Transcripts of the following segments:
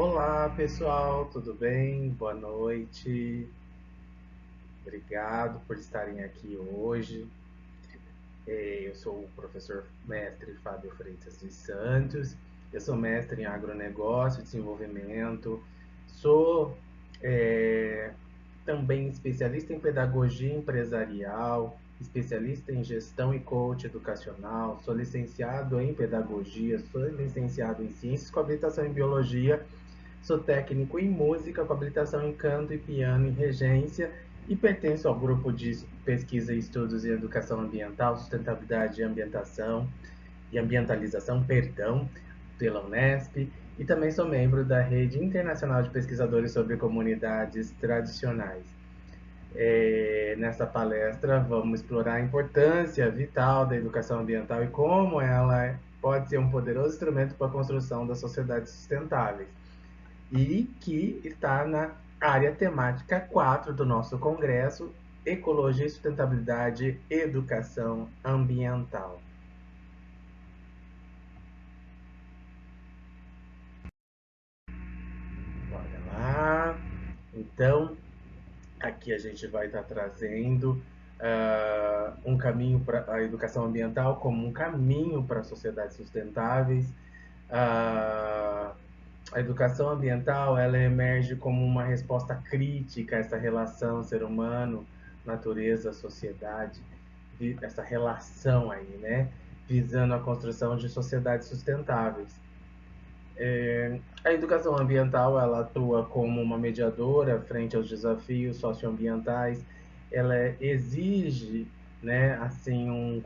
Olá, pessoal, tudo bem? Boa noite. Obrigado por estarem aqui hoje. Eu sou o professor mestre Fábio Freitas dos Santos. Eu sou mestre em agronegócio, desenvolvimento. Sou é, também especialista em pedagogia empresarial, especialista em gestão e coach educacional. Sou licenciado em pedagogia, sou licenciado em ciências com habilitação em biologia. Sou técnico em música, com habilitação em canto e piano e regência, e pertenço ao grupo de pesquisa e estudos em educação ambiental, sustentabilidade e ambientalização, pela Unesp, e também sou membro da Rede Internacional de Pesquisadores sobre Comunidades Tradicionais. Nessa palestra, vamos explorar a importância vital da educação ambiental e como ela pode ser um poderoso instrumento para a construção das sociedades sustentáveis, e que está na área temática 4 do nosso congresso, Ecologia, Sustentabilidade, Educação Ambiental. Bora lá. Então, aqui a gente vai estar trazendo um caminho para a educação ambiental como um caminho para sociedades sustentáveis. Uh, a educação ambiental ela emerge como uma resposta crítica a essa relação ser humano, natureza, sociedade, essa relação aí, né? Visando a construção de sociedades sustentáveis. A educação ambiental ela atua como uma mediadora frente aos desafios socioambientais. Ela exige, né, assim, um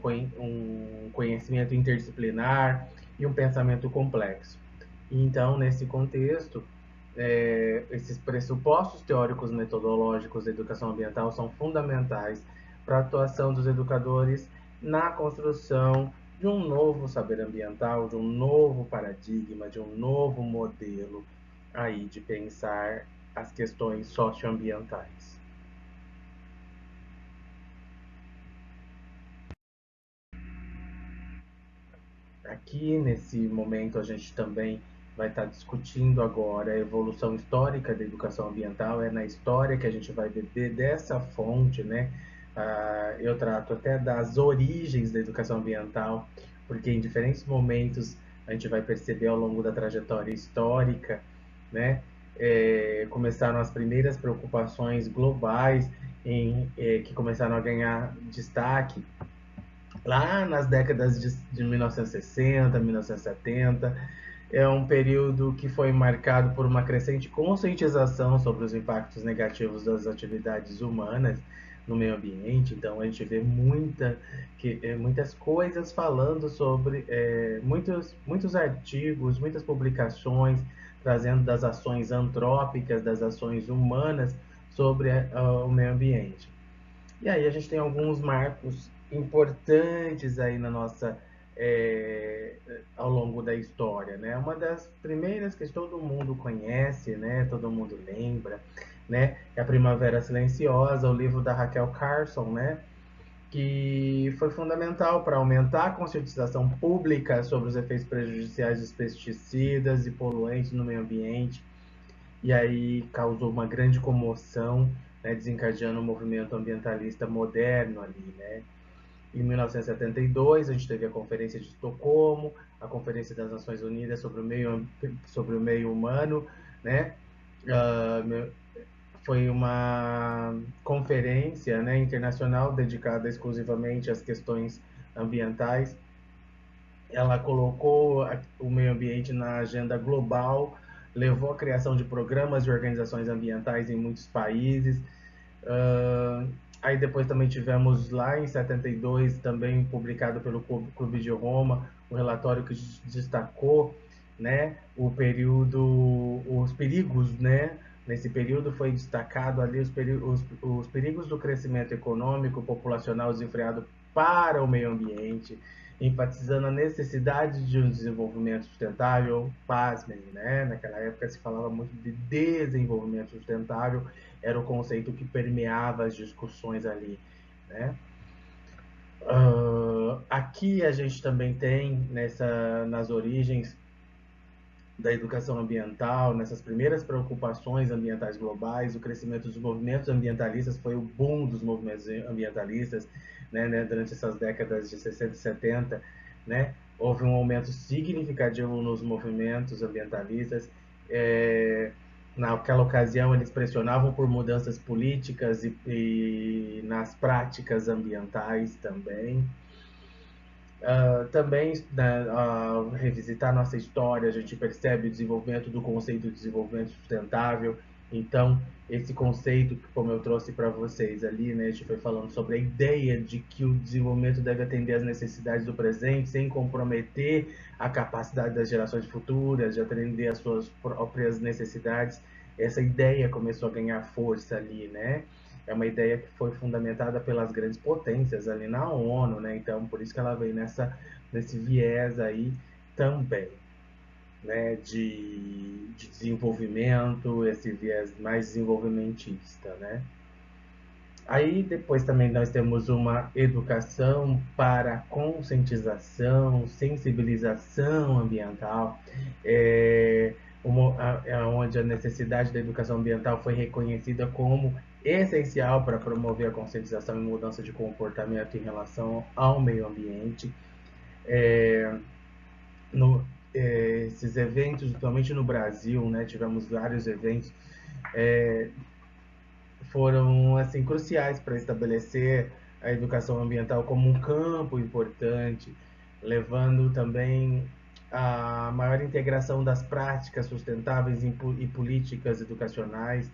conhecimento interdisciplinar e um pensamento complexo. Então, nesse contexto, esses pressupostos teóricos metodológicos da educação ambiental são fundamentais para a atuação dos educadores na construção de um novo saber ambiental, de um novo paradigma, de um novo modelo aí de pensar as questões socioambientais. Aqui, nesse momento, a gente também vai estar discutindo agora a evolução histórica da educação ambiental. É na história que a gente vai beber dessa fonte, né? Eu trato até das origens da educação ambiental, porque em diferentes momentos a gente vai perceber ao longo da trajetória histórica, né? Começaram as primeiras preocupações globais que começaram a ganhar destaque lá nas décadas de 1960, 1970. É um período que foi marcado por uma crescente conscientização sobre os impactos negativos das atividades humanas no meio ambiente. Então a gente vê muitas coisas falando sobre muitos artigos, muitas publicações trazendo das ações antrópicas, das ações humanas sobre o meio ambiente. E aí a gente tem alguns marcos importantes aí na nossa ao longo da história, né? Uma das primeiras que todo mundo conhece, né? Todo mundo lembra, né? É a Primavera Silenciosa, o livro da Raquel Carson, né? Que foi fundamental para aumentar a conscientização pública sobre os efeitos prejudiciais dos pesticidas e poluentes no meio ambiente, e aí causou uma grande comoção, né, desencadeando um movimento ambientalista moderno ali, né? Em 1972, a gente teve a Conferência de Estocolmo, a Conferência das Nações Unidas sobre o meio humano, né? Uh, Foi uma conferência, né, internacional dedicada exclusivamente às questões ambientais. Ela colocou o meio ambiente na agenda global, levou à criação de programas e organizações ambientais em muitos países. Aí depois também tivemos lá em 72, também publicado pelo Clube de Roma, um relatório que destacou, né, os perigos, né? Nesse período foi destacado ali os perigos do crescimento econômico, populacional desenfreado para o meio ambiente, enfatizando a necessidade de um desenvolvimento sustentável. Pasmem, né? Naquela época se falava muito de desenvolvimento sustentável, era o conceito que permeava as discussões ali, né? Aqui a gente também tem nas origens da educação ambiental, nessas primeiras preocupações ambientais globais, o crescimento dos movimentos ambientalistas foi o boom dos movimentos ambientalistas, né, durante essas décadas de 60 e 70, né, houve um aumento significativo nos movimentos ambientalistas. Naquela ocasião, eles pressionavam por mudanças políticas e nas práticas ambientais também. Também, né, revisitar nossa história, a gente percebe o desenvolvimento do conceito de desenvolvimento sustentável. Então, esse conceito, como eu trouxe para vocês ali, né, a gente foi falando sobre a ideia de que o desenvolvimento deve atender às necessidades do presente, sem comprometer a capacidade das gerações futuras de atender às suas próprias necessidades. Essa ideia começou a ganhar força ali, né? É uma ideia que foi fundamentada pelas grandes potências ali na ONU, né? Então, por isso que ela veio nesse viés aí também, né? De desenvolvimento, esse viés mais desenvolvimentista, né? Aí depois também nós temos uma educação para conscientização, sensibilização ambiental, onde a necessidade da educação ambiental foi reconhecida como essencial para promover a conscientização e mudança de comportamento em relação ao meio ambiente. É, no, esses eventos, principalmente no Brasil, né, tivemos vários eventos, foram assim cruciais para estabelecer a educação ambiental como um campo importante, levando também a maior integração das práticas sustentáveis e políticas educacionais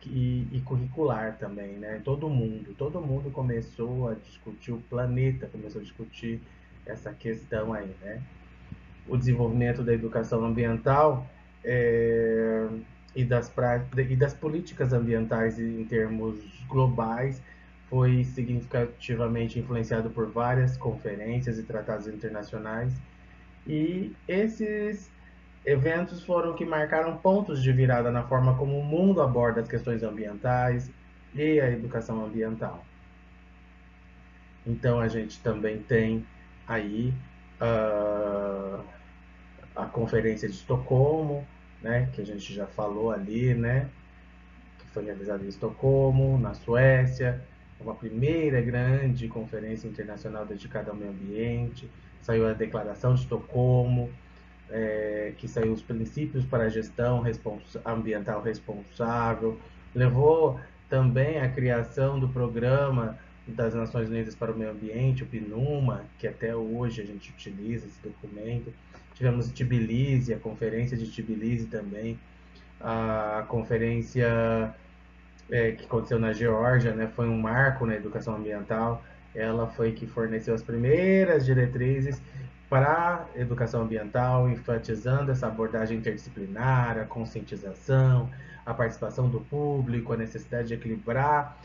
e curricular também, né? Todo mundo começou a discutir, o planeta começou a discutir essa questão aí, né? O desenvolvimento da educação ambiental é, e das políticas ambientais em termos globais foi significativamente influenciado por várias conferências e tratados internacionais. E esses eventos foram que marcaram pontos de virada na forma como o mundo aborda as questões ambientais e a educação ambiental. Então a gente também tem aí a Conferência de Estocolmo, né, que a gente já falou ali, né, que foi realizada em Estocolmo, na Suécia, uma primeira grande conferência internacional dedicada ao meio ambiente. Saiu a Declaração de Estocolmo, que saiu os princípios para a gestão ambiental responsável, levou também à criação do programa das Nações Unidas para o Meio Ambiente, o PNUMA, que até hoje a gente utiliza esse documento. Tivemos Tbilisi, a conferência de Tbilisi também, a conferência que aconteceu na Geórgia, né, foi um marco na educação ambiental. Ela foi que forneceu as primeiras diretrizes para a educação ambiental, enfatizando essa abordagem interdisciplinar, a conscientização, a participação do público, a necessidade de equilibrar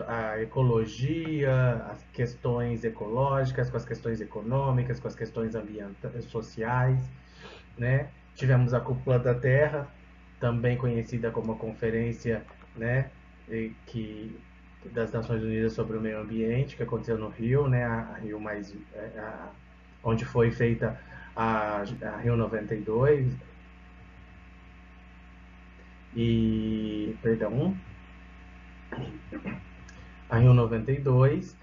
a ecologia, as questões ecológicas com as questões econômicas, com as questões sociais, né? Tivemos a Cúpula da Terra, também conhecida como a Conferência, né, das Nações Unidas sobre o Meio Ambiente, que aconteceu no Rio, né, onde foi feita a Rio 92 perdão, a Rio 92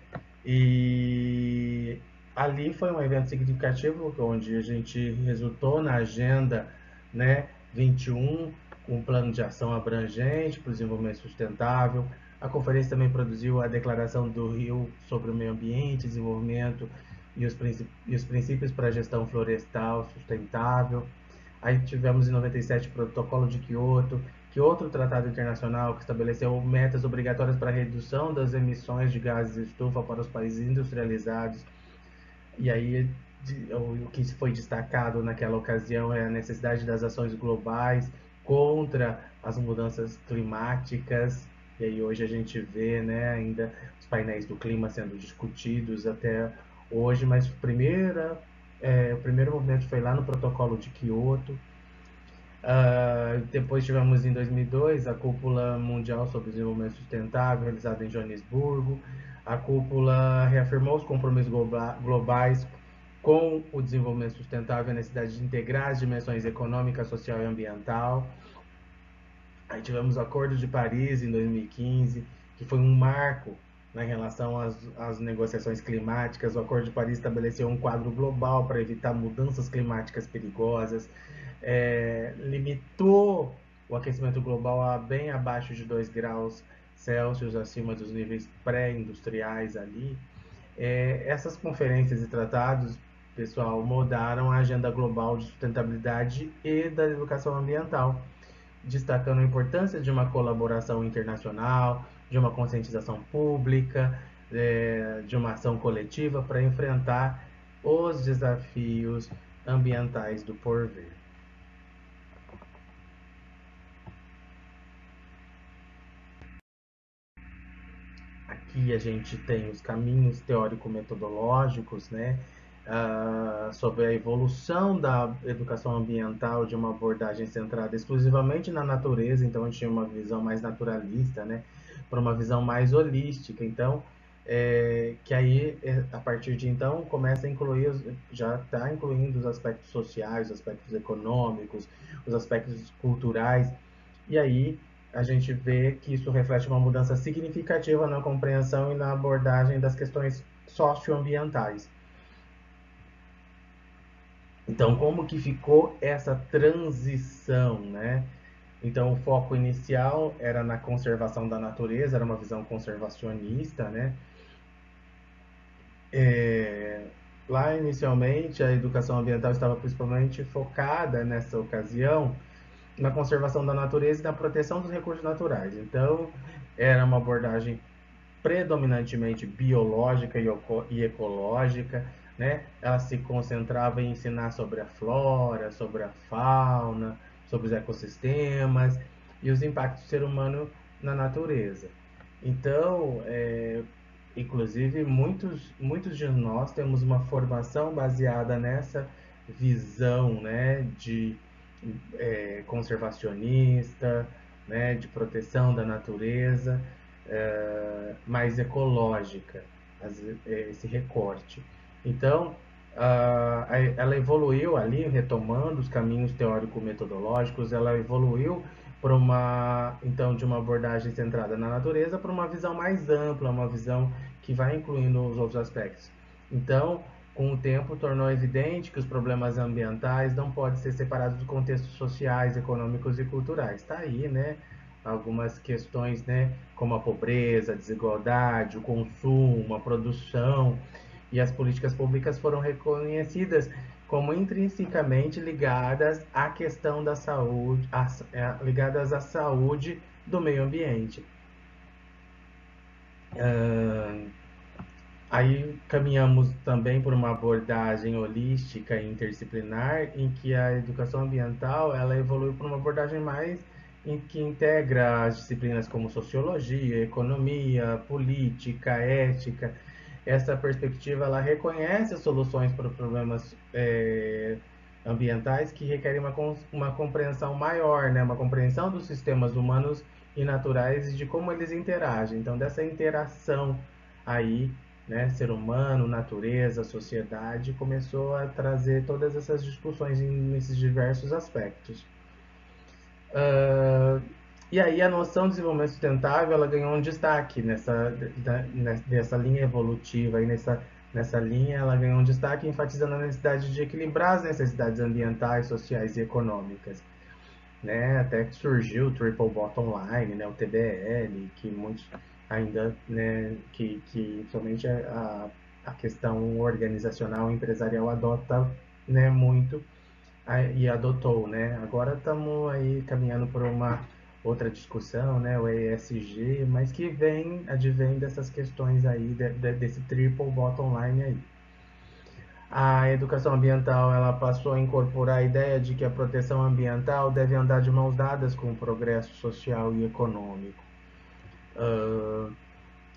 e ali foi um evento significativo onde a gente resultou na agenda, né, 21, um plano de ação abrangente para o desenvolvimento sustentável. A conferência também produziu a Declaração do Rio sobre o Meio Ambiente, Desenvolvimento e os Princípios para a Gestão Florestal Sustentável. Aí tivemos em 97 o Protocolo de Quioto, que outro tratado internacional que estabeleceu metas obrigatórias para a redução das emissões de gases de estufa para os países industrializados. E aí o que foi destacado naquela ocasião é a necessidade das ações globais contra as mudanças climáticas. E aí hoje a gente vê, né, ainda os painéis do clima sendo discutidos até hoje, mas o primeiro movimento foi lá no Protocolo de Quioto. Depois tivemos em 2002 a Cúpula Mundial sobre Desenvolvimento Sustentável, realizada em Joanesburgo. A cúpula reafirmou os compromissos globais com o desenvolvimento sustentável, a necessidade de integrar as dimensões econômica, social e ambiental. Aí tivemos o Acordo de Paris em 2015, que foi um marco em relação às negociações climáticas. O Acordo de Paris estabeleceu um quadro global para evitar mudanças climáticas perigosas, limitou o aquecimento global a bem abaixo de 2 graus Celsius, acima dos níveis pré-industriais ali. Essas conferências e tratados, pessoal, mudaram a agenda global de sustentabilidade e da educação ambiental, destacando a importância de uma colaboração internacional, de uma conscientização pública, de uma ação coletiva para enfrentar os desafios ambientais do porvir. Aqui a gente tem os caminhos teórico-metodológicos, né, sobre a evolução da educação ambiental de uma abordagem centrada exclusivamente na natureza. Então a gente tinha uma visão mais naturalista, né, para uma visão mais holística. Então, que aí, a partir de então, começa a incluir, já está incluindo os aspectos sociais, os aspectos econômicos, os aspectos culturais, e aí a gente vê que isso reflete uma mudança significativa na compreensão e na abordagem das questões socioambientais. Então, como que ficou essa transição, né? Então, o foco inicial era na conservação da natureza, era uma visão conservacionista, né? Lá, inicialmente, a educação ambiental estava principalmente focada, nessa ocasião, na conservação da natureza e na proteção dos recursos naturais. Então, era uma abordagem predominantemente biológica e ecológica, né? Ela se concentrava em ensinar sobre a flora, sobre a fauna, sobre os ecossistemas e os impactos do ser humano na natureza. Então, inclusive, muitos de nós temos uma formação baseada nessa visão, né, de conservacionista, né, de proteção da natureza, mais ecológica, esse recorte. Então, ela evoluiu ali, retomando os caminhos teórico-metodológicos, ela evoluiu para então, de uma abordagem centrada na natureza para uma visão mais ampla, uma visão que vai incluindo os outros aspectos. Então, com o tempo, tornou evidente que os problemas ambientais não podem ser separados dos contextos sociais, econômicos e culturais. Está aí, né? Algumas questões, né, como a pobreza, a desigualdade, o consumo, a produção, e as políticas públicas foram reconhecidas como intrinsecamente ligadas à questão da saúde, ligadas à saúde do meio ambiente. Aí caminhamos também por uma abordagem holística e interdisciplinar, em que a educação ambiental ela evolui para uma abordagem mais em que integra as disciplinas como sociologia, economia, política, ética. Essa perspectiva ela reconhece as soluções para problemas ambientais que requerem uma compreensão maior, né? Uma compreensão dos sistemas humanos e naturais e de como eles interagem. Então, dessa interação aí, né, ser humano, natureza, sociedade, começou a trazer todas essas discussões nesses diversos aspectos. E aí a noção de desenvolvimento sustentável ela ganhou um destaque nessa linha evolutiva, e nessa linha ela ganhou um destaque enfatizando a necessidade de equilibrar as necessidades ambientais, sociais e econômicas. Né? Até que surgiu o Triple Bottom Line, né? O TBL, que muitos ainda, né, que somente a questão organizacional empresarial adota, né, muito, e adotou, né? Agora estamos aí caminhando por uma outra discussão, né, o ESG, mas que advém dessas questões aí, desse Triple Bottom Line aí. A educação ambiental ela passou a incorporar a ideia de que a proteção ambiental deve andar de mãos dadas com o progresso social e econômico.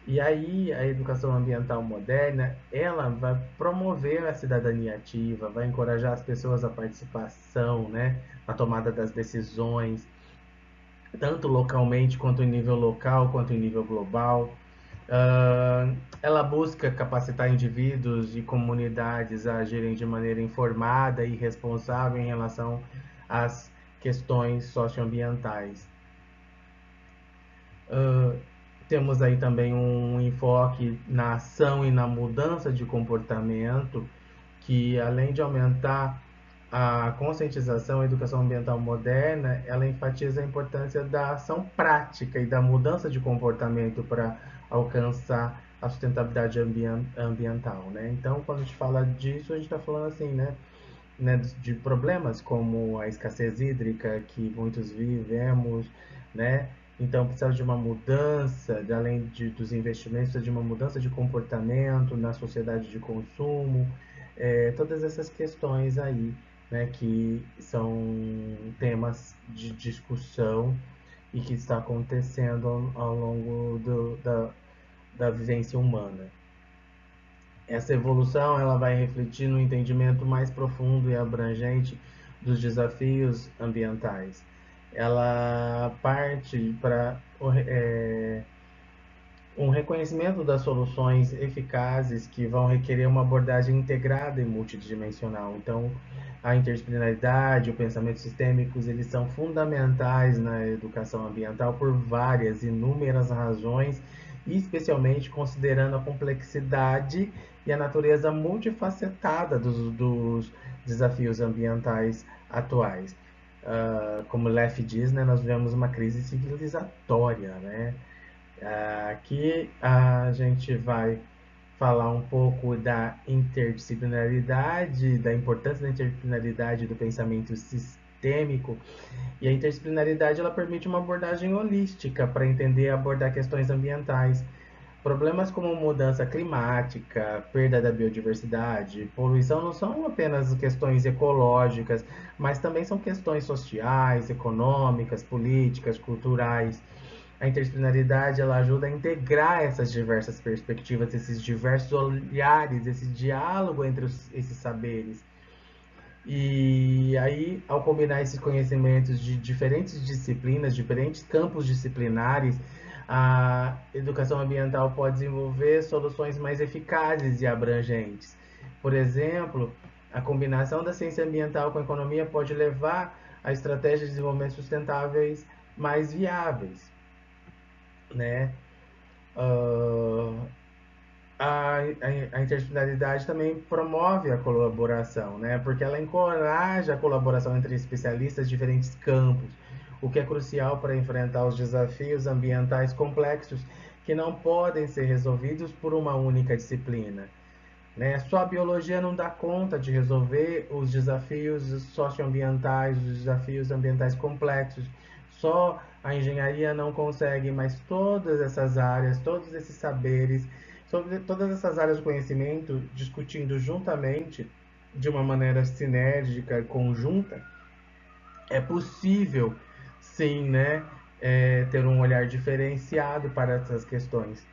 E aí a educação ambiental moderna ela vai promover a cidadania ativa, vai encorajar as pessoas à participação, né, na tomada das decisões, tanto localmente quanto em nível local, quanto em nível global. Ela busca capacitar indivíduos e comunidades a agirem de maneira informada e responsável em relação às questões socioambientais. Temos aí também um enfoque na ação e na mudança de comportamento, que além de aumentar a conscientização e educação ambiental moderna, ela enfatiza a importância da ação prática e da mudança de comportamento para alcançar a sustentabilidade ambiental, né? Então, quando a gente fala disso, a gente está falando assim, né, de problemas como a escassez hídrica que muitos vivemos, né? Então precisa de uma mudança, além dos investimentos, precisa de uma mudança de comportamento na sociedade de consumo, todas essas questões aí, né, que são temas de discussão e que está acontecendo ao longo da vivência humana. Essa evolução ela vai refletir no entendimento mais profundo e abrangente dos desafios ambientais. Ela parte para um reconhecimento das soluções eficazes que vão requerer uma abordagem integrada e multidimensional. Então, a interdisciplinaridade, o pensamento sistêmicos, eles são fundamentais na educação ambiental por várias, inúmeras razões, e especialmente considerando a complexidade e a natureza multifacetada dos desafios ambientais atuais. Como Leff diz, né, nós vivemos uma crise civilizatória, né? Aqui a gente vai falar um pouco da interdisciplinaridade, da importância da interdisciplinaridade do pensamento sistêmico. E a interdisciplinaridade ela permite uma abordagem holística para entender e abordar questões ambientais. Problemas como mudança climática, perda da biodiversidade, poluição não são apenas questões ecológicas, mas também são questões sociais, econômicas, políticas, culturais. A interdisciplinaridade ela ajuda a integrar essas diversas perspectivas, esses diversos olhares, esse diálogo entre esses saberes. E aí, ao combinar esses conhecimentos de diferentes disciplinas, diferentes campos disciplinares, a educação ambiental pode desenvolver soluções mais eficazes e abrangentes. Por exemplo, a combinação da ciência ambiental com a economia pode levar a estratégias de desenvolvimento sustentáveis mais viáveis, né? Uh, a interdisciplinaridade também promove a colaboração, né? Porque ela encoraja a colaboração entre especialistas de diferentes campos, o que é crucial para enfrentar os desafios ambientais complexos que não podem ser resolvidos por uma única disciplina. Né? Só a biologia não dá conta de resolver os desafios socioambientais, os desafios ambientais complexos. Só a engenharia não consegue, mas todas essas áreas, todos esses saberes, sobre todas essas áreas de conhecimento, discutindo juntamente, de uma maneira sinérgica, conjunta, é possível, sim, né, ter um olhar diferenciado para essas questões.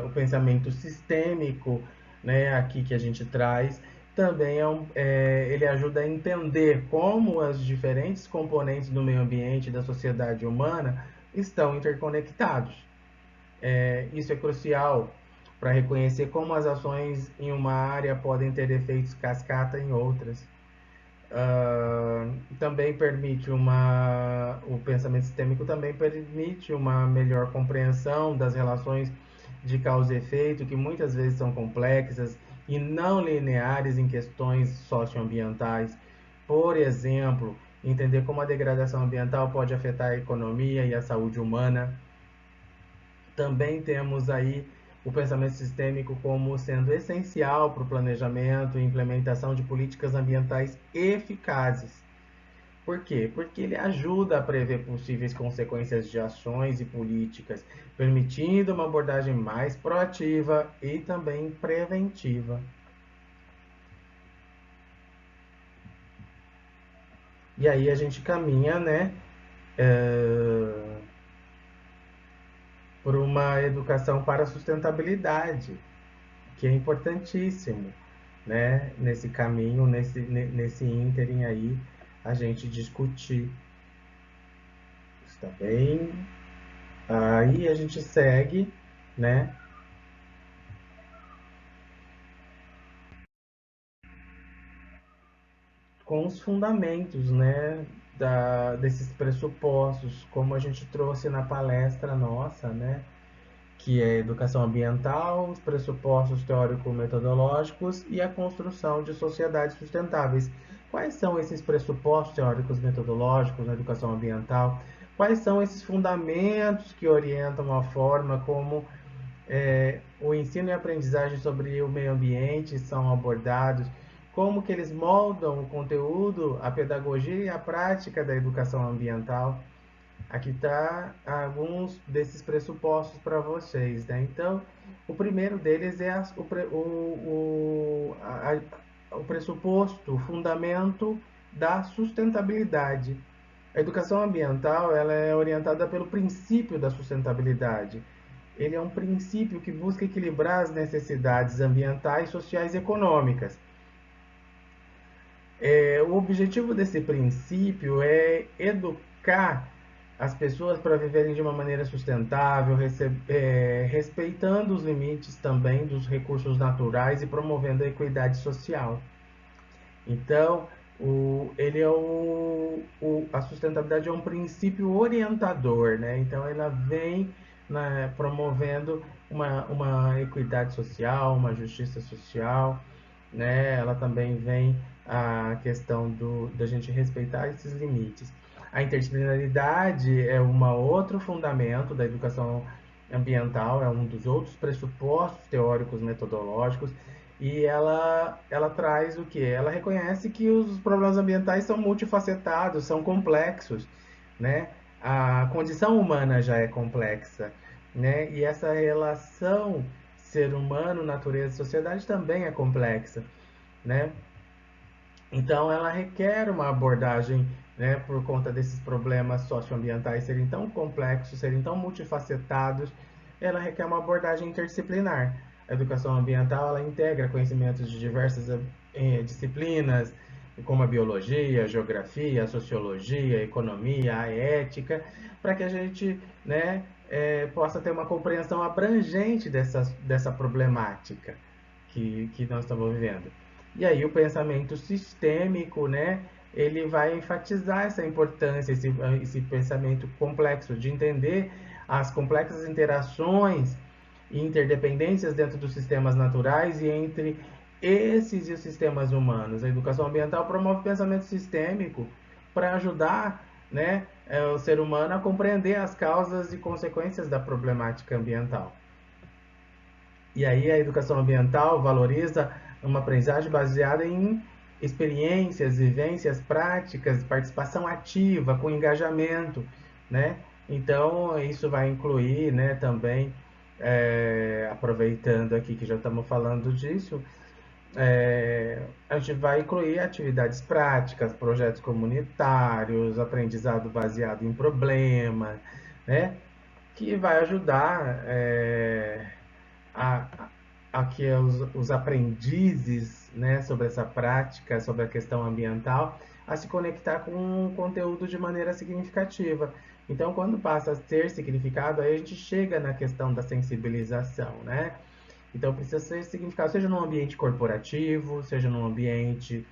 O pensamento sistêmico, né, aqui que a gente traz, também ele ajuda a entender como as diferentes componentes do meio ambiente e da sociedade humana estão interconectados. Isso é crucial para reconhecer como as ações em uma área podem ter efeitos cascata em outras. Também permite o pensamento sistêmico também permite uma melhor compreensão das relações de causa e efeito, que muitas vezes são complexas e não lineares em questões socioambientais. Por exemplo, entender como a degradação ambiental pode afetar a economia e a saúde humana. Também temos aí o pensamento sistêmico como sendo essencial para o planejamento e implementação de políticas ambientais eficazes. Por quê? Porque ele ajuda a prever possíveis consequências de ações e políticas, permitindo uma abordagem mais proativa e também preventiva. E aí a gente caminha, né, por uma educação para a sustentabilidade, que é importantíssimo, né, nesse caminho, nesse ínterim aí, a gente discutir. Está bem? Aí a gente segue, né, com os fundamentos, né, desses pressupostos, como a gente trouxe na palestra nossa, né, que é educação ambiental, os pressupostos teórico-metodológicos e a construção de sociedades sustentáveis. Quais são esses pressupostos teóricos metodológicos na educação ambiental? Quais são esses fundamentos que orientam a forma como o ensino e a aprendizagem sobre o meio ambiente são abordados? Como que eles moldam o conteúdo, a pedagogia e a prática da educação ambiental? Aqui está alguns desses pressupostos para vocês, né? Então, o primeiro deles é o pressuposto, o fundamento da sustentabilidade. A educação ambiental ela é orientada pelo princípio da sustentabilidade. Ele é um princípio que busca equilibrar as necessidades ambientais, sociais e econômicas. O objetivo desse princípio é educar as pessoas para viverem de uma maneira sustentável, respeitando os limites também dos recursos naturais e promovendo a equidade social. Então, ele é a sustentabilidade é um princípio orientador, né? Então, ela vem, né, promovendo uma equidade social, uma justiça social, né? Ela também vem a questão da gente respeitar esses limites. A interdisciplinaridade é um outro fundamento da educação ambiental, é um dos outros pressupostos teóricos metodológicos, e ela traz o que? Ela reconhece que os problemas ambientais são multifacetados, são complexos, né? A condição humana já é complexa, né? E essa relação ser humano, natureza e sociedade também é complexa, né? Então, ela requer uma abordagem, né, por conta desses problemas socioambientais serem tão complexos, serem tão multifacetados, ela requer uma abordagem interdisciplinar. A educação ambiental ela integra conhecimentos de diversas disciplinas, como a biologia, a geografia, a sociologia, a economia, a ética, para que a gente, né, possa ter uma compreensão abrangente dessa problemática que nós estamos vivendo. E aí o pensamento sistêmico, né, ele vai enfatizar essa importância, esse pensamento complexo, de entender as complexas interações e interdependências dentro dos sistemas naturais e entre esses e os sistemas humanos. A educação ambiental promove o pensamento sistêmico para ajudar, né, o ser humano a compreender as causas e consequências da problemática ambiental. E aí a educação ambiental valoriza uma aprendizagem baseada em experiências, vivências, práticas, participação ativa, com engajamento, né? Então isso vai incluir, né, também, aproveitando aqui que já estamos falando disso, a gente vai incluir atividades práticas, projetos comunitários, aprendizado baseado em problemas, né? Que vai ajudar a, a que os aprendizes, né, sobre essa prática, sobre a questão ambiental, a se conectar com o conteúdo de maneira significativa. Então, quando passa a ter significado, aí a gente chega na questão da sensibilização, né? Então, precisa ser significado, seja num ambiente corporativo, seja num ambiente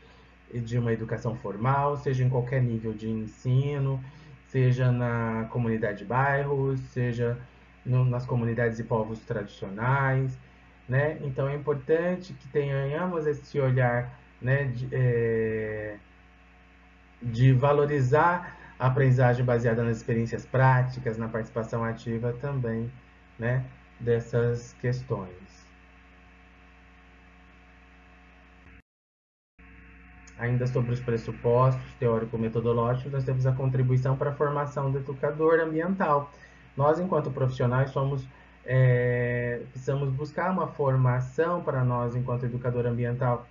de uma educação formal, seja em qualquer nível de ensino, seja na comunidade de bairros, seja nas comunidades e povos tradicionais, né? Então é importante que tenhamos esse olhar, né, de valorizar a aprendizagem baseada nas experiências práticas, na participação ativa também, né, dessas questões. Ainda sobre os pressupostos teórico-metodológicos, nós temos a contribuição para a formação do educador ambiental. Nós, enquanto profissionais, precisamos buscar uma formação para nós, enquanto educador ambiental,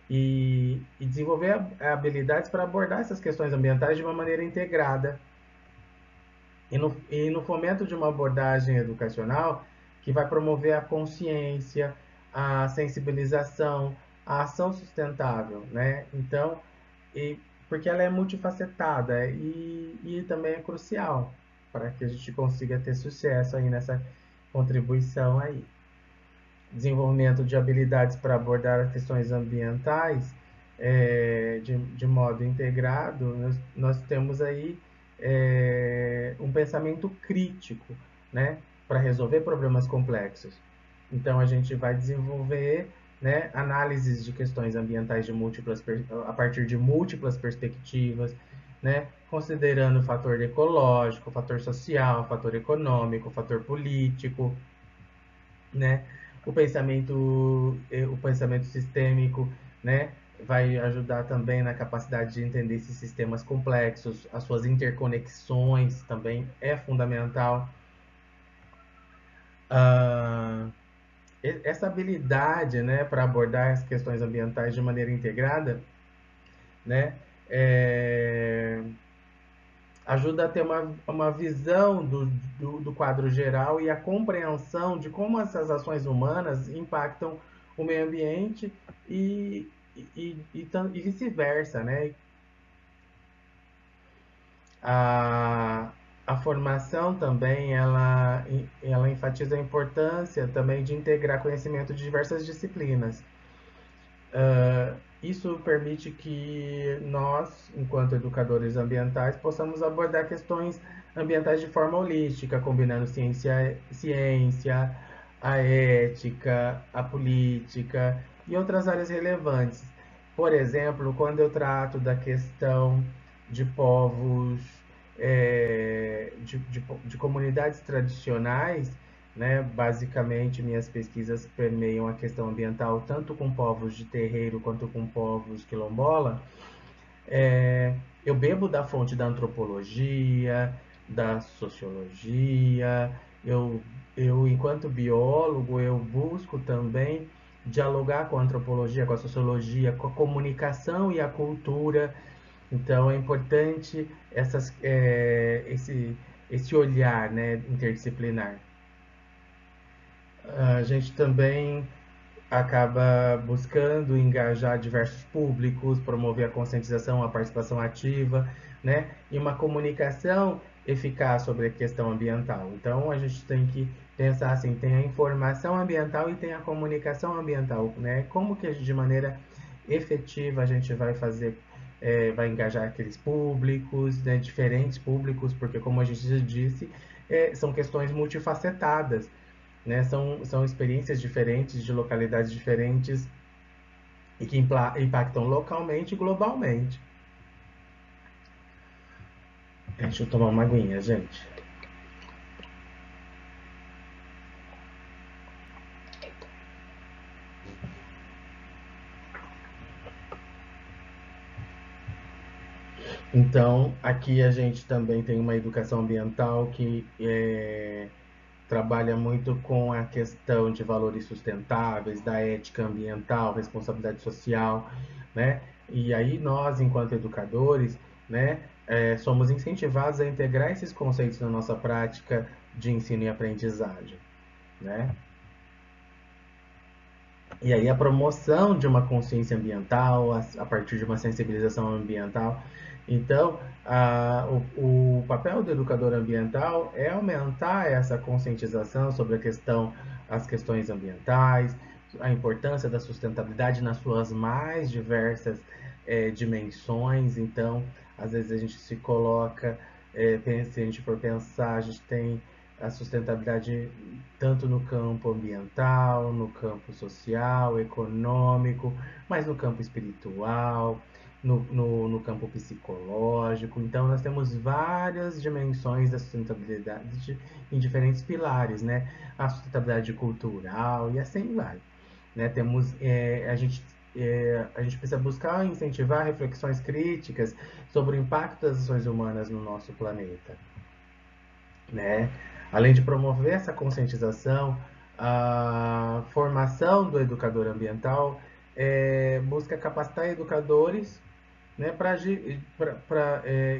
e desenvolver habilidades para abordar essas questões ambientais de uma maneira integrada. E no fomento de uma abordagem educacional que vai promover a consciência, a sensibilização, a ação sustentável, né? Então, porque ela é multifacetada e também é crucial. para que a gente consiga ter sucesso aí nessa contribuição aí. Desenvolvimento de habilidades para abordar as questões ambientais de modo integrado, nós temos aí um pensamento crítico, né, para resolver problemas complexos. Então, a gente vai desenvolver, né, análises de questões ambientais a partir de múltiplas perspectivas, né, considerando o fator ecológico, o fator social, o fator econômico, o fator político, né? O pensamento sistêmico, né, vai ajudar também na capacidade de entender esses sistemas complexos, as suas interconexões também é fundamental. Ah, essa habilidade, né, para abordar as questões ambientais de maneira integrada, né, é, ajuda a ter uma visão do quadro geral e a compreensão de como essas ações humanas impactam o meio ambiente e vice-versa, né? A, a formação também, ela enfatiza a importância também de integrar conhecimento de diversas disciplinas. Isso permite que nós, enquanto educadores ambientais, possamos abordar questões ambientais de forma holística, combinando ciência, a ética, a política e outras áreas relevantes. Por exemplo, quando eu trato da questão de povos, de comunidades tradicionais, né? Basicamente, minhas pesquisas permeiam a questão ambiental tanto com povos de terreiro quanto com povos quilombola. Eu bebo da fonte da antropologia, da sociologia. Eu, enquanto biólogo, eu busco também dialogar com a antropologia, com a sociologia, com a comunicação e a cultura. Então, é importante esse olhar, né, interdisciplinar. A gente também acaba buscando engajar diversos públicos, promover a conscientização, a participação ativa, né? E uma comunicação eficaz sobre a questão ambiental. Então, a gente tem que pensar assim, tem a informação ambiental e tem a comunicação ambiental, né? Como que de maneira efetiva a gente vai fazer, vai engajar aqueles públicos, né? Diferentes públicos, porque como a gente já disse, são questões multifacetadas, né? São experiências diferentes, de localidades diferentes e que impactam localmente e globalmente. Deixa eu tomar uma aguinha, gente. Então, aqui a gente também tem uma educação ambiental que trabalha muito com a questão de valores sustentáveis, da ética ambiental, responsabilidade social, né? E aí nós, enquanto educadores, né, somos incentivados a integrar esses conceitos na nossa prática de ensino e aprendizagem, né? E aí a promoção de uma consciência ambiental a partir de uma sensibilização ambiental. Então, o papel do educador ambiental é aumentar essa conscientização sobre as questões ambientais, a importância da sustentabilidade nas suas mais diversas dimensões. Então, às vezes a gente se coloca, se a gente for pensar, a gente tem a sustentabilidade tanto no campo ambiental, no campo social, econômico, mas no campo espiritual, no campo psicológico. Então, nós temos várias dimensões da sustentabilidade em diferentes pilares, né? A sustentabilidade cultural e assim vai. Né? A gente precisa buscar e incentivar reflexões críticas sobre o impacto das ações humanas no nosso planeta, né? Além de promover essa conscientização, a formação do educador ambiental busca capacitar educadores, né,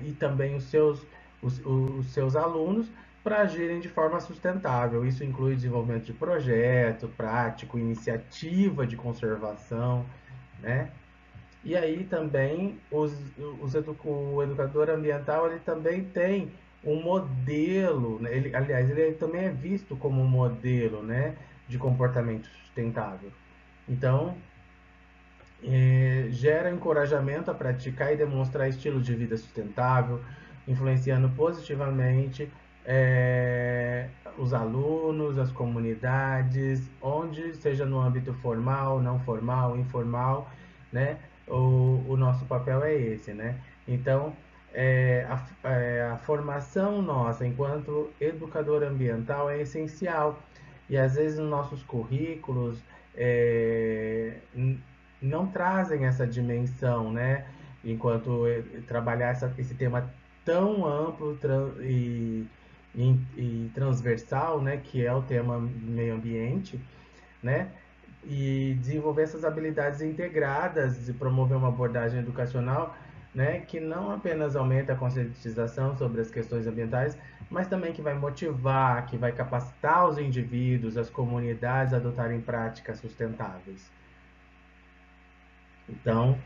e também os seus alunos para agirem de forma sustentável. Isso inclui desenvolvimento de projeto, prático, iniciativa de conservação, né? E aí também o educador ambiental ele também tem um modelo, né? Ele, aliás, ele também é visto como um modelo, né, de comportamento sustentável. Então, gera encorajamento a praticar e demonstrar estilo de vida sustentável, influenciando positivamente é, os alunos, as comunidades, onde seja no âmbito formal, não formal, informal, né? O nosso papel é esse, né? Então, a formação nossa enquanto educador ambiental é essencial e às vezes nos nossos currículos é, não trazem essa dimensão, né? Enquanto trabalhar esse tema tão amplo e transversal, né? Que é o tema meio ambiente, né? E desenvolver essas habilidades integradas e promover uma abordagem educacional, né, que não apenas aumenta a conscientização sobre as questões ambientais, mas também que vai motivar, que vai capacitar os indivíduos, as comunidades a adotarem práticas sustentáveis. Então,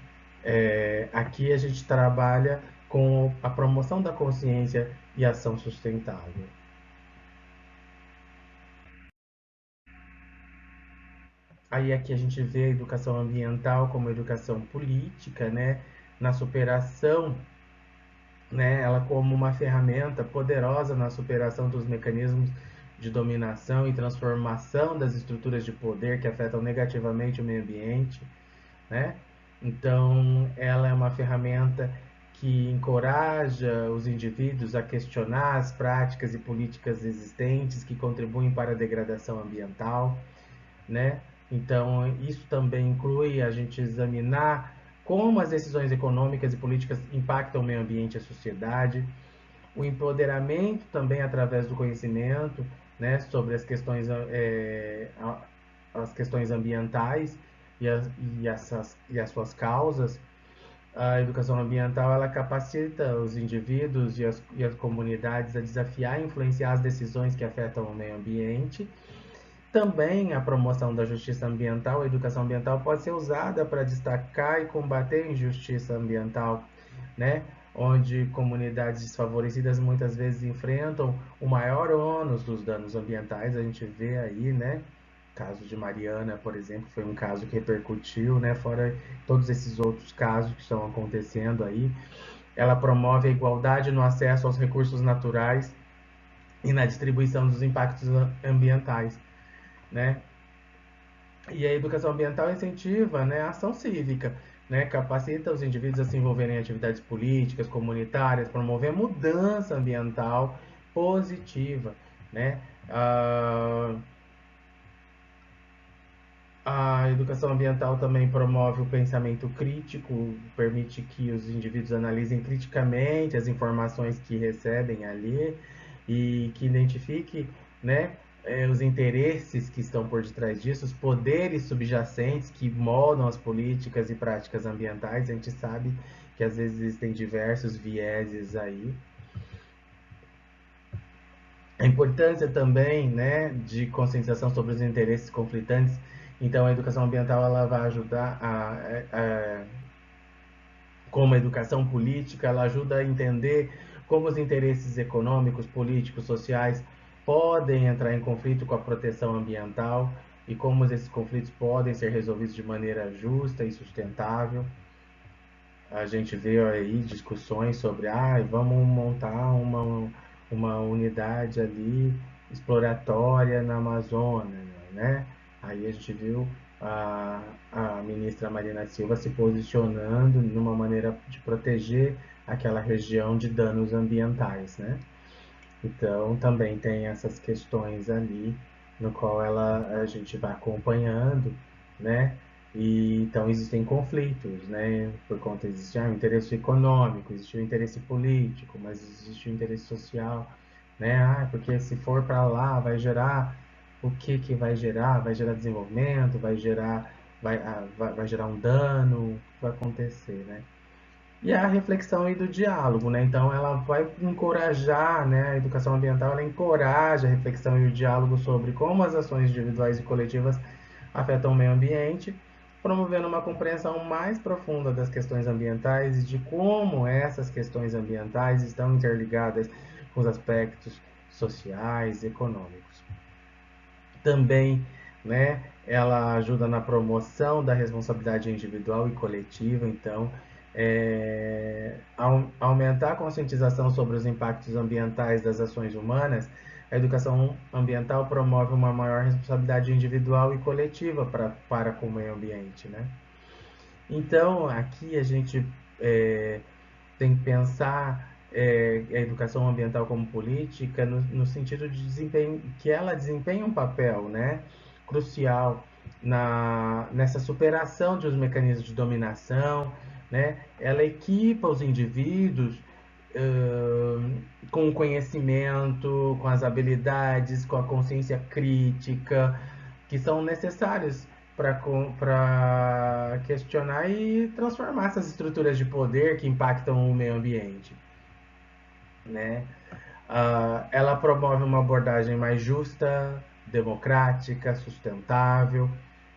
aqui a gente trabalha com a promoção da consciência e ação sustentável. Aí aqui a gente vê a educação ambiental como educação política, né, na superação, né, ela como uma ferramenta poderosa na superação dos mecanismos de dominação e transformação das estruturas de poder que afetam negativamente o meio ambiente, né? Então, ela é uma ferramenta que encoraja os indivíduos a questionar as práticas e políticas existentes que contribuem para a degradação ambiental, né? Então, isso também inclui a gente examinar como as decisões econômicas e políticas impactam o meio ambiente e a sociedade, o empoderamento também através do conhecimento, né, sobre as questões ambientais e as suas causas. A educação ambiental ela capacita os indivíduos e as comunidades a desafiar e influenciar as decisões que afetam o meio ambiente. Também a promoção da justiça ambiental, a educação ambiental pode ser usada para destacar e combater a injustiça ambiental, né? Onde comunidades desfavorecidas muitas vezes enfrentam o maior ônus dos danos ambientais. A gente vê aí, né? O caso de Mariana, por exemplo, foi um caso que repercutiu, né? Fora todos esses outros casos que estão acontecendo aí. Ela promove a igualdade no acesso aos recursos naturais e na distribuição dos impactos ambientais, né? E a educação ambiental incentiva, né, a ação cívica, né, capacita os indivíduos a se envolverem em atividades políticas, comunitárias, promover mudança ambiental positiva, né? A, a educação ambiental também promove o pensamento crítico, permite que os indivíduos analisem criticamente as informações que recebem ali e que identifique, né, os interesses que estão por detrás disso, os poderes subjacentes que moldam as políticas e práticas ambientais. A gente sabe que às vezes existem diversos vieses aí. A importância também, né, de conscientização sobre os interesses conflitantes. Então, a educação ambiental ela vai ajudar como a educação política, ela ajuda a entender como os interesses econômicos, políticos, sociais podem entrar em conflito com a proteção ambiental e como esses conflitos podem ser resolvidos de maneira justa e sustentável. A gente vê aí discussões sobre, vamos montar uma unidade ali exploratória na Amazônia, né? Aí a gente viu a ministra Marina Silva se posicionando numa maneira de proteger aquela região de danos ambientais, né? Então também tem essas questões ali no qual a gente vai acompanhando, né? E então existem conflitos, né? Por conta existe o interesse econômico, existe o interesse político, mas existe o interesse social, né? Porque se for para lá vai gerar o que que vai gerar? Vai gerar desenvolvimento, vai gerar um dano, o que vai acontecer, né? E a reflexão e do diálogo, né? Então ela vai encorajar, né? A educação ambiental ela encoraja a reflexão e o diálogo sobre como as ações individuais e coletivas afetam o meio ambiente, promovendo uma compreensão mais profunda das questões ambientais e de como essas questões ambientais estão interligadas os aspectos sociais e econômicos. Também, né, ela ajuda na promoção da responsabilidade individual e coletiva, então, aumentar a conscientização sobre os impactos ambientais das ações humanas. A educação ambiental promove uma maior responsabilidade individual e coletiva para com o meio ambiente, né? Então, aqui a gente tem que pensar a educação ambiental como política no sentido de desempenho, que ela desempenha um papel, né, crucial nessa superação de os mecanismos de dominação, né? Ela equipa os indivíduos com o conhecimento, com as habilidades, com a consciência crítica, que são necessários para questionar e transformar essas estruturas de poder que impactam o meio ambiente, né? Ela promove uma abordagem mais justa, democrática, sustentável,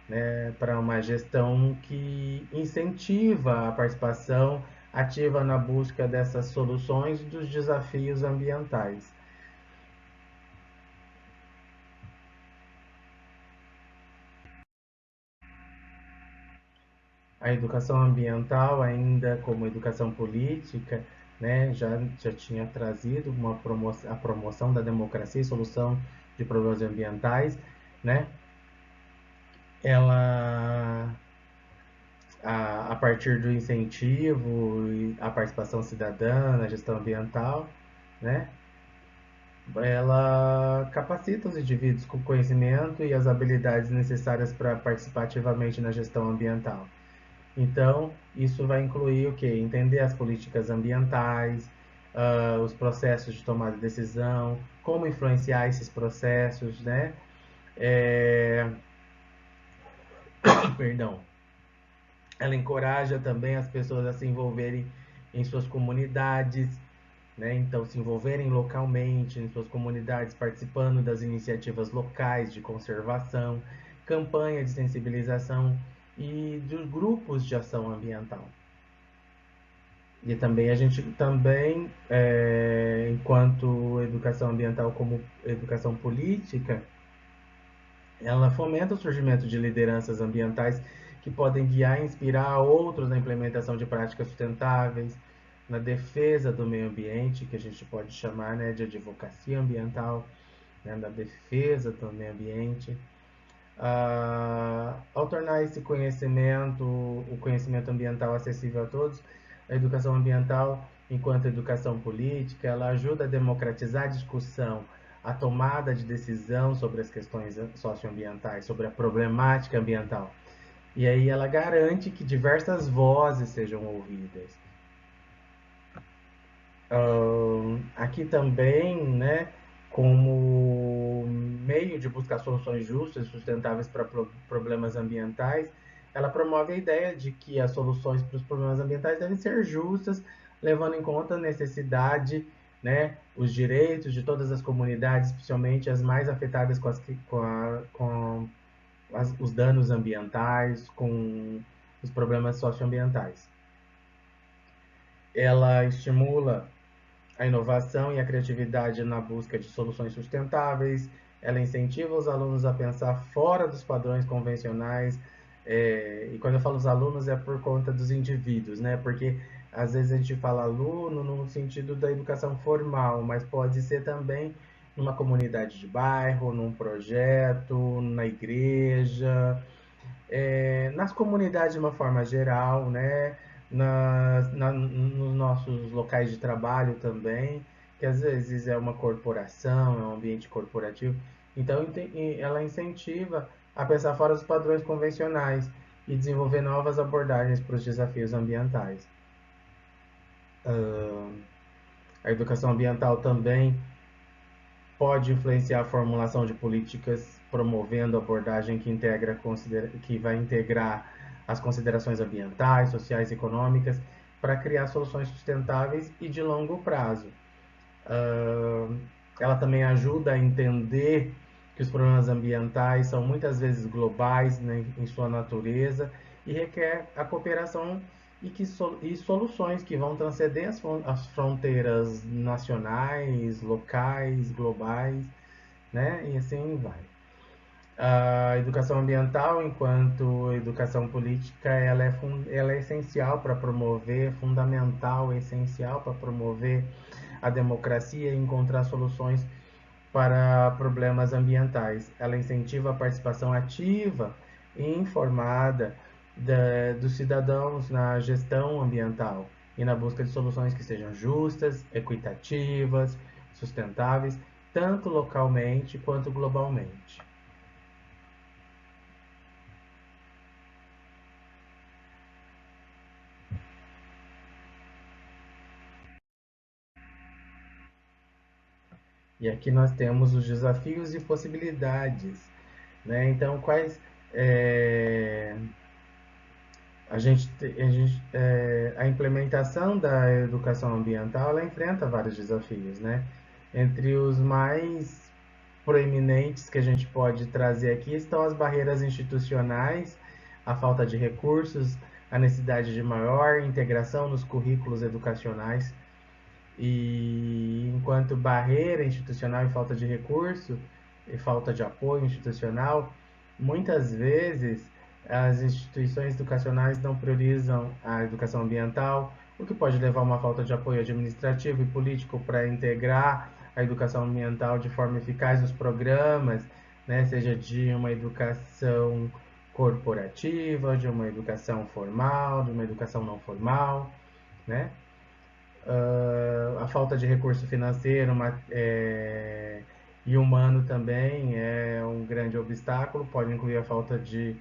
né, para uma gestão que incentiva a participação ativa na busca dessas soluções dos desafios ambientais. A educação ambiental, ainda como educação política, né, já tinha trazido a promoção da democracia e solução de problemas ambientais, né? Ela, a partir do incentivo e a participação cidadã na gestão ambiental, né? Ela capacita os indivíduos com conhecimento e as habilidades necessárias para participar ativamente na gestão ambiental. Então, isso vai incluir o quê? Entender as políticas ambientais, os processos de tomada de decisão, como influenciar esses processos, né? É... Perdão. Ela encoraja também as pessoas a se envolverem em suas comunidades, né? Então, se envolverem localmente em suas comunidades, participando das iniciativas locais de conservação, campanha de sensibilização e dos grupos de ação ambiental. E também a gente também, enquanto educação ambiental como educação política, ela fomenta o surgimento de lideranças ambientais que podem guiar e inspirar outros na implementação de práticas sustentáveis, na defesa do meio ambiente, que a gente pode chamar, né, de advocacia ambiental, né, da defesa do meio ambiente. Ao tornar esse conhecimento, o conhecimento ambiental acessível a todos, a educação ambiental, enquanto educação política, ela ajuda a democratizar a discussão, a tomada de decisão sobre as questões socioambientais, sobre a problemática ambiental. E aí ela garante que diversas vozes sejam ouvidas. Aqui também, né, como meio de buscar soluções justas e sustentáveis para problemas ambientais, ela promove a ideia de que as soluções para os problemas ambientais devem ser justas, levando em conta a necessidade, né, os direitos de todas as comunidades, especialmente as mais afetadas com os danos ambientais, com os problemas socioambientais. Ela estimula a inovação e a criatividade na busca de soluções sustentáveis. Ela incentiva os alunos a pensar fora dos padrões convencionais. E quando eu falo os alunos é por conta dos indivíduos, né? Porque às vezes a gente fala aluno no sentido da educação formal, mas pode ser também numa comunidade de bairro, num projeto, na igreja, nas comunidades de uma forma geral, né? Nos nossos locais de trabalho também, que às vezes é uma corporação, é um ambiente corporativo. Então, ela incentiva a pensar fora dos padrões convencionais e desenvolver novas abordagens para os desafios ambientais. A educação ambiental também pode influenciar a formulação de políticas promovendo abordagem que vai integrar as considerações ambientais, sociais e econômicas para criar soluções sustentáveis e de longo prazo. Ela também ajuda a entender que os problemas ambientais são muitas vezes globais, né, em sua natureza e requer a cooperação e soluções que vão transcender as fronteiras nacionais, locais, globais, né? E assim vai. A educação ambiental, enquanto educação política, ela é essencial para promover, fundamental, essencial para promover a democracia e encontrar soluções para problemas ambientais. Ela incentiva a participação ativa e informada dos cidadãos na gestão ambiental e na busca de soluções que sejam justas, equitativas, sustentáveis, tanto localmente quanto globalmente. E aqui nós temos os desafios e possibilidades, né? Então, quais é, a implementação da educação ambiental ela enfrenta vários desafios, né? Entre os mais proeminentes que a gente pode trazer aqui estão as barreiras institucionais, a falta de recursos, a necessidade de maior integração nos currículos educacionais. E enquanto barreira institucional e falta de recurso e falta de apoio institucional, muitas vezes as instituições educacionais não priorizam a educação ambiental, o que pode levar a uma falta de apoio administrativo e político para integrar a educação ambiental de forma eficaz nos programas, né, seja de uma educação corporativa, de uma educação formal, de uma educação não formal, né? A falta de recurso financeiro e humano também é um grande obstáculo, pode incluir a falta de,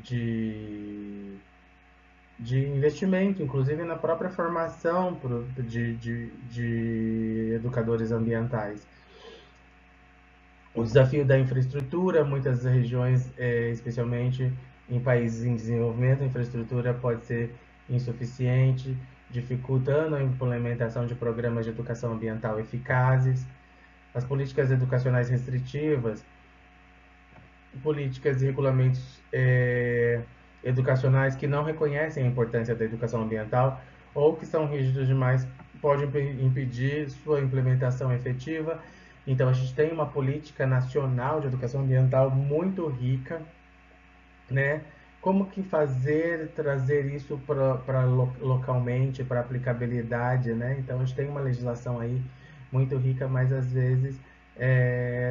de investimento, inclusive na própria formação de educadores ambientais. O desafio da infraestrutura, muitas regiões, especialmente em países em desenvolvimento, a infraestrutura pode ser insuficiente, dificultando a implementação de programas de educação ambiental eficazes. As políticas educacionais restritivas, políticas e regulamentos educacionais que não reconhecem a importância da educação ambiental ou que são rígidos demais podem impedir sua implementação efetiva. Então, a gente tem uma política nacional de educação ambiental muito rica, né? Como que fazer, trazer isso para localmente, para aplicabilidade, né? Então, a gente tem uma legislação aí muito rica, mas às vezes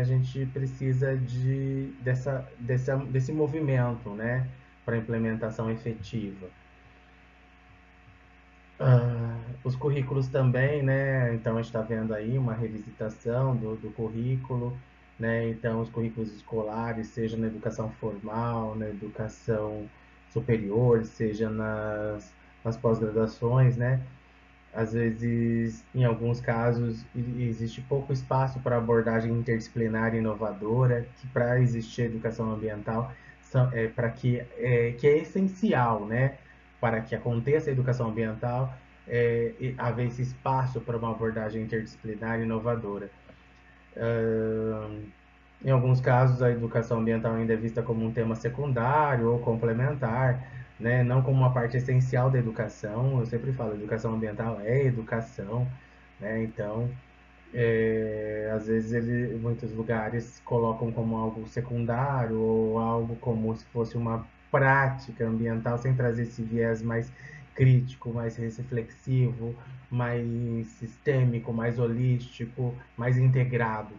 a gente precisa desse movimento, né? Para implementação efetiva. Os currículos também, né? Então a gente está vendo aí uma revisitação do currículo, né? Então os currículos escolares, seja na educação formal, na educação superior, seja nas pós-graduações, né? Às vezes, em alguns casos, existe pouco espaço para abordagem interdisciplinar e inovadora, que para existir educação ambiental, para que é essencial, né? Para que aconteça a educação ambiental, haver esse espaço para uma abordagem interdisciplinar e inovadora. Em alguns casos, a educação ambiental ainda é vista como um tema secundário ou complementar, né? Não como uma parte essencial da educação. Eu sempre falo, educação ambiental é educação, né? Então, às vezes, muitos lugares colocam como algo secundário ou algo como se fosse uma prática ambiental, sem trazer esse viés mais crítico, mais reflexivo, mais sistêmico, mais holístico, mais integrado,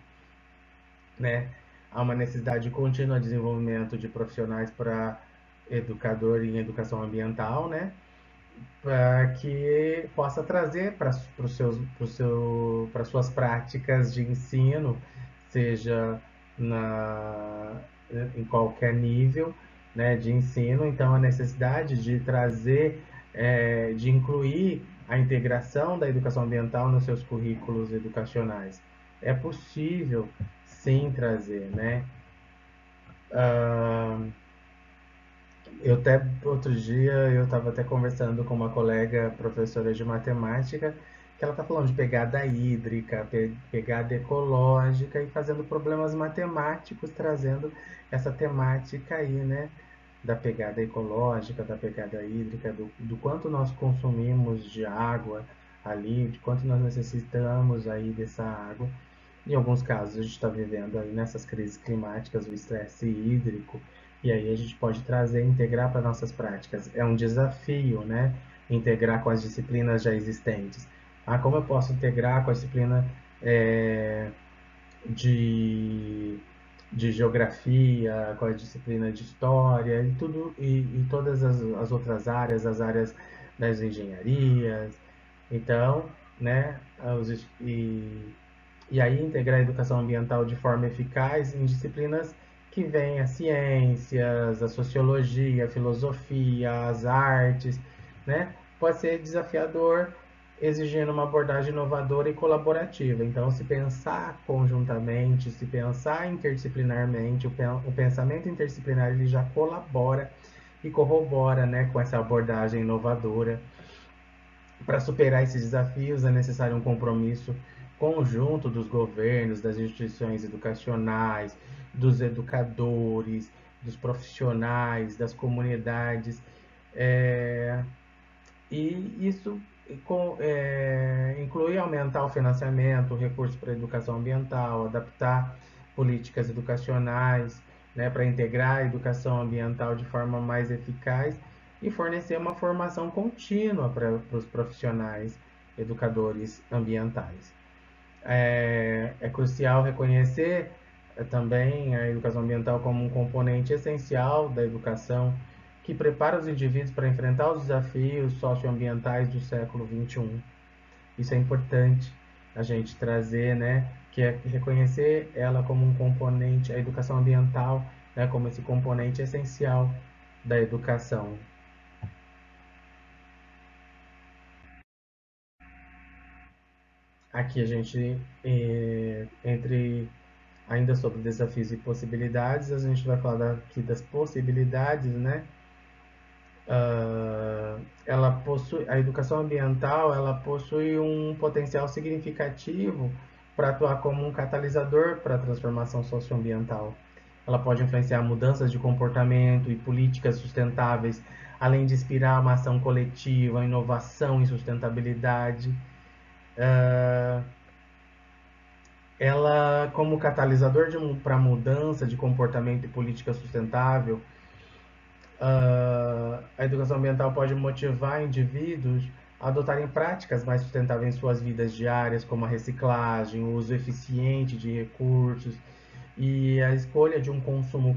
né? Há uma necessidade contínua de desenvolvimento de profissionais para educador em educação ambiental, né? Para que possa trazer para suas práticas de ensino, seja na, em qualquer nível, né, de ensino. Então, a necessidade de trazer, de incluir a integração da educação ambiental nos seus currículos educacionais. É possível, sim, trazer, né? Ah, outro dia eu estava até conversando com uma colega professora de matemática que ela está falando de pegada hídrica, pegada ecológica e fazendo problemas matemáticos, trazendo essa temática aí, né? da pegada ecológica, da pegada hídrica, do quanto nós consumimos de água ali, de quanto nós necessitamos aí dessa água. Em alguns casos, a gente está vivendo aí nessas crises climáticas o estresse hídrico, e aí a gente pode trazer, integrar para nossas práticas. É um desafio, né? Integrar com as disciplinas já existentes. Ah, como eu posso integrar com a disciplina é, de, de geografia, com a disciplina de história e tudo e todas as outras áreas, as áreas das engenharias. Então, né, e aí integrar a educação ambiental de forma eficaz em disciplinas que vêm as ciências, a sociologia, a filosofia, as artes, né? Pode ser desafiador, exigindo uma abordagem inovadora e colaborativa. Então, se pensar conjuntamente, se pensar interdisciplinarmente, o pensamento interdisciplinar ele já colabora e corrobora, né, com essa abordagem inovadora. Para superar esses desafios é necessário um compromisso conjunto dos governos, das instituições educacionais, dos educadores, dos profissionais, das comunidades. É, e isso inclui aumentar o financiamento, recursos para a educação ambiental, adaptar políticas educacionais, né, para integrar a educação ambiental de forma mais eficaz e fornecer uma formação contínua para os profissionais educadores ambientais. É crucial reconhecer também a educação ambiental como um componente essencial da educação que prepara os indivíduos para enfrentar os desafios socioambientais do século XXI. Isso é importante a gente trazer, né, que é reconhecer ela como um componente, a educação ambiental, né, como esse componente essencial da educação. Aqui a gente, entre ainda sobre desafios e possibilidades, a gente vai falar aqui das possibilidades, né? Ela possui, a educação ambiental ela possui um potencial significativo para atuar como um catalisador para a transformação socioambiental. Ela pode influenciar mudanças de comportamento e políticas sustentáveis, além de inspirar uma ação coletiva, inovação e sustentabilidade. Uh, Ela, como catalisador para mudança de comportamento e política sustentável, a educação ambiental pode motivar indivíduos a adotarem práticas mais sustentáveis em suas vidas diárias, como a reciclagem, o uso eficiente de recursos e a escolha de um consumo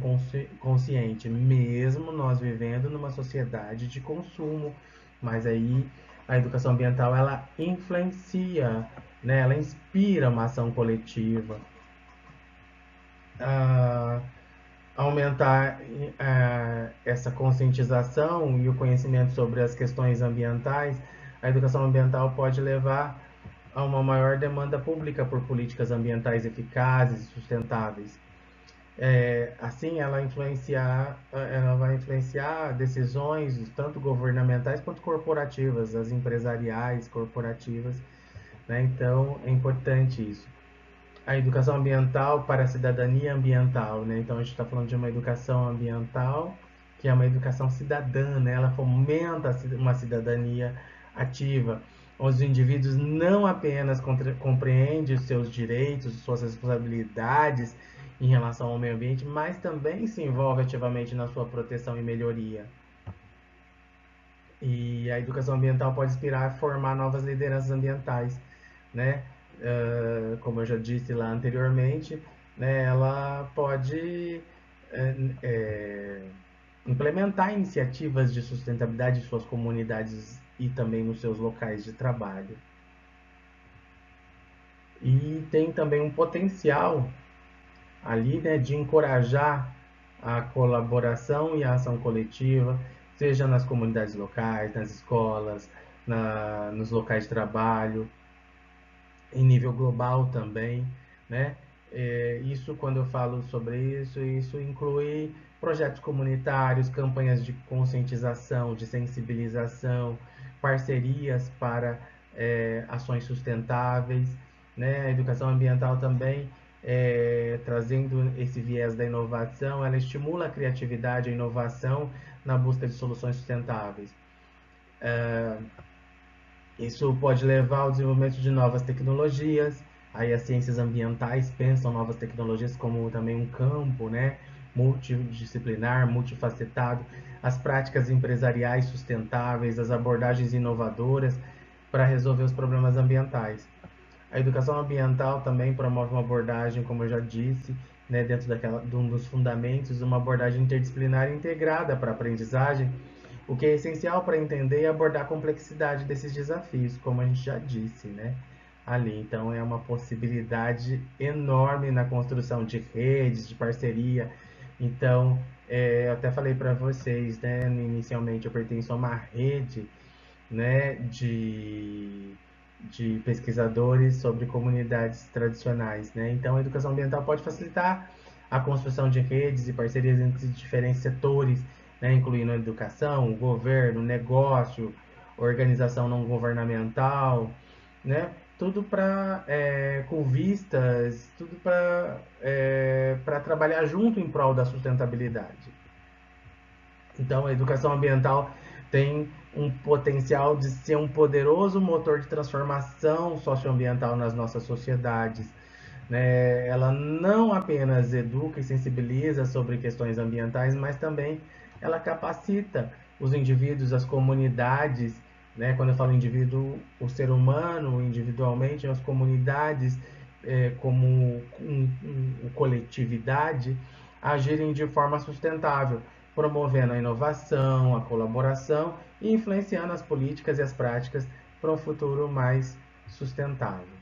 consciente, mesmo nós vivendo numa sociedade de consumo. Mas aí a educação ambiental ela influencia, né? Ela inspira uma ação coletiva. Ah, aumentar essa conscientização e o conhecimento sobre as questões ambientais, a educação ambiental pode levar a uma maior demanda pública por políticas ambientais eficazes e sustentáveis. Assim, ela vai influenciar decisões tanto governamentais quanto corporativas, as empresariais, corporativas, né? Então, é importante isso. A educação ambiental para a cidadania ambiental, né? Então a gente está falando de uma educação ambiental que é uma educação cidadã, né? Ela fomenta uma cidadania ativa, onde os indivíduos não apenas compreendem os seus direitos, suas responsabilidades em relação ao meio ambiente, mas também se envolve ativamente na sua proteção e melhoria. E a educação ambiental pode inspirar a formar novas lideranças ambientais, né? Como eu já disse lá anteriormente, né? Ela pode é, implementar iniciativas de sustentabilidade em suas comunidades e também nos seus locais de trabalho. E tem também um potencial ali, né, de encorajar a colaboração e a ação coletiva, seja nas comunidades locais, nas escolas, nos locais de trabalho, em nível global também, né? Isso, quando eu falo sobre isso, isso inclui projetos comunitários, campanhas de conscientização, de sensibilização, parcerias para ações sustentáveis, né? A educação ambiental também trazendo esse viés da inovação, ela estimula a criatividade e a inovação na busca de soluções sustentáveis. Isso pode levar ao desenvolvimento de novas tecnologias. Aí as ciências ambientais pensam novas tecnologias como também um campo, né, multidisciplinar, multifacetado. As práticas empresariais sustentáveis, as abordagens inovadoras para resolver os problemas ambientais. A educação ambiental também promove uma abordagem, como eu já disse, né, dentro de um dos fundamentos, uma abordagem interdisciplinar integrada para a aprendizagem, o que é essencial para entender e abordar a complexidade desses desafios, como a gente já disse, né? Ali, então é uma possibilidade enorme na construção de redes, de parceria. Então, eu até falei para vocês, né? Inicialmente eu pertenço a uma rede, né? De pesquisadores sobre comunidades tradicionais, né? Então, a educação ambiental pode facilitar a construção de redes e parcerias entre diferentes setores, né? Incluindo a educação, o governo, negócio, organização não governamental, né? Tudo para com vistas, tudo para trabalhar junto em prol da sustentabilidade. Então, a educação ambiental tem um potencial de ser um poderoso motor de transformação socioambiental nas nossas sociedades. Né? Ela não apenas educa e sensibiliza sobre questões ambientais, mas também ela capacita os indivíduos, as comunidades, né? Quando eu falo indivíduo, o ser humano individualmente, as comunidades como coletividade, agirem de forma sustentável, promovendo a inovação, a colaboração e influenciando as políticas e as práticas para um futuro mais sustentável.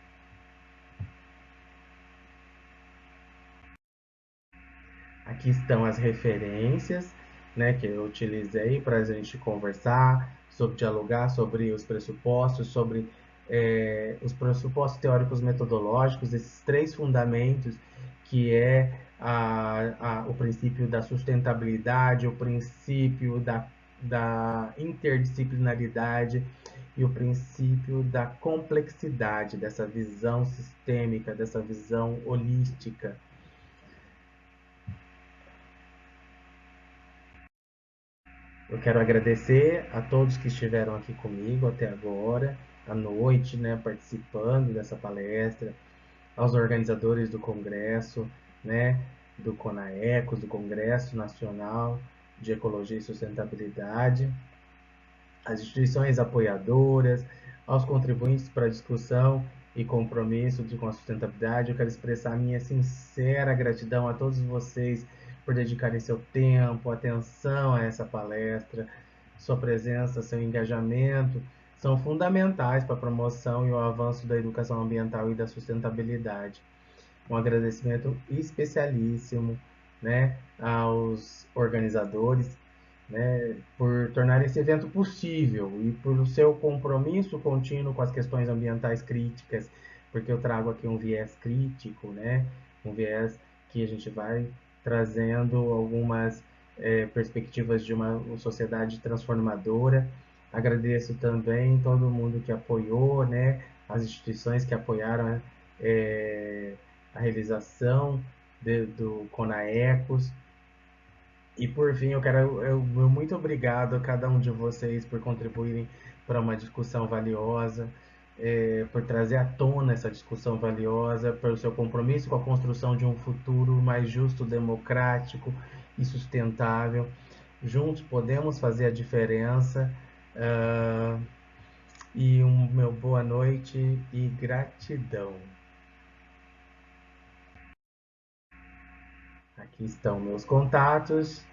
Aqui estão as referências, né, que eu utilizei para a gente conversar, sobre dialogar sobre os pressupostos, sobre os pressupostos teóricos metodológicos, esses três fundamentos que é o princípio da sustentabilidade, o princípio da interdisciplinaridade e o princípio da complexidade, dessa visão sistêmica, dessa visão holística. Eu quero agradecer a todos que estiveram aqui comigo até agora, à noite, né, participando dessa palestra, aos organizadores do congresso, né, do CONAECOS, do Congresso Nacional de Ecologia e Sustentabilidade, às instituições apoiadoras, aos contribuintes para a discussão e compromisso com a sustentabilidade. Eu quero expressar minha sincera gratidão a todos vocês por dedicarem seu tempo, atenção a essa palestra. Sua presença, seu engajamento são fundamentais para a promoção e o avanço da educação ambiental e da sustentabilidade. Um agradecimento especialíssimo, né, aos organizadores, né, por tornar esse evento possível e por o seu compromisso contínuo com as questões ambientais críticas, porque eu trago aqui um viés crítico, né, um viés que a gente vai trazendo algumas perspectivas de uma sociedade transformadora. Agradeço também todo mundo que apoiou, né, as instituições que apoiaram a realização do CONAECOS. E por fim, muito obrigado a cada um de vocês por contribuírem para uma discussão valiosa, por trazer à tona essa discussão valiosa, pelo seu compromisso com a construção de um futuro mais justo, democrático e sustentável. Juntos podemos fazer a diferença. E meu boa noite e gratidão. Aqui estão meus contatos,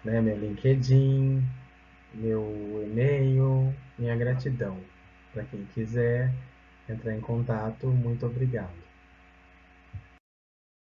né, meu LinkedIn, meu e-mail, minha gratidão. Para quem quiser entrar em contato, muito obrigado.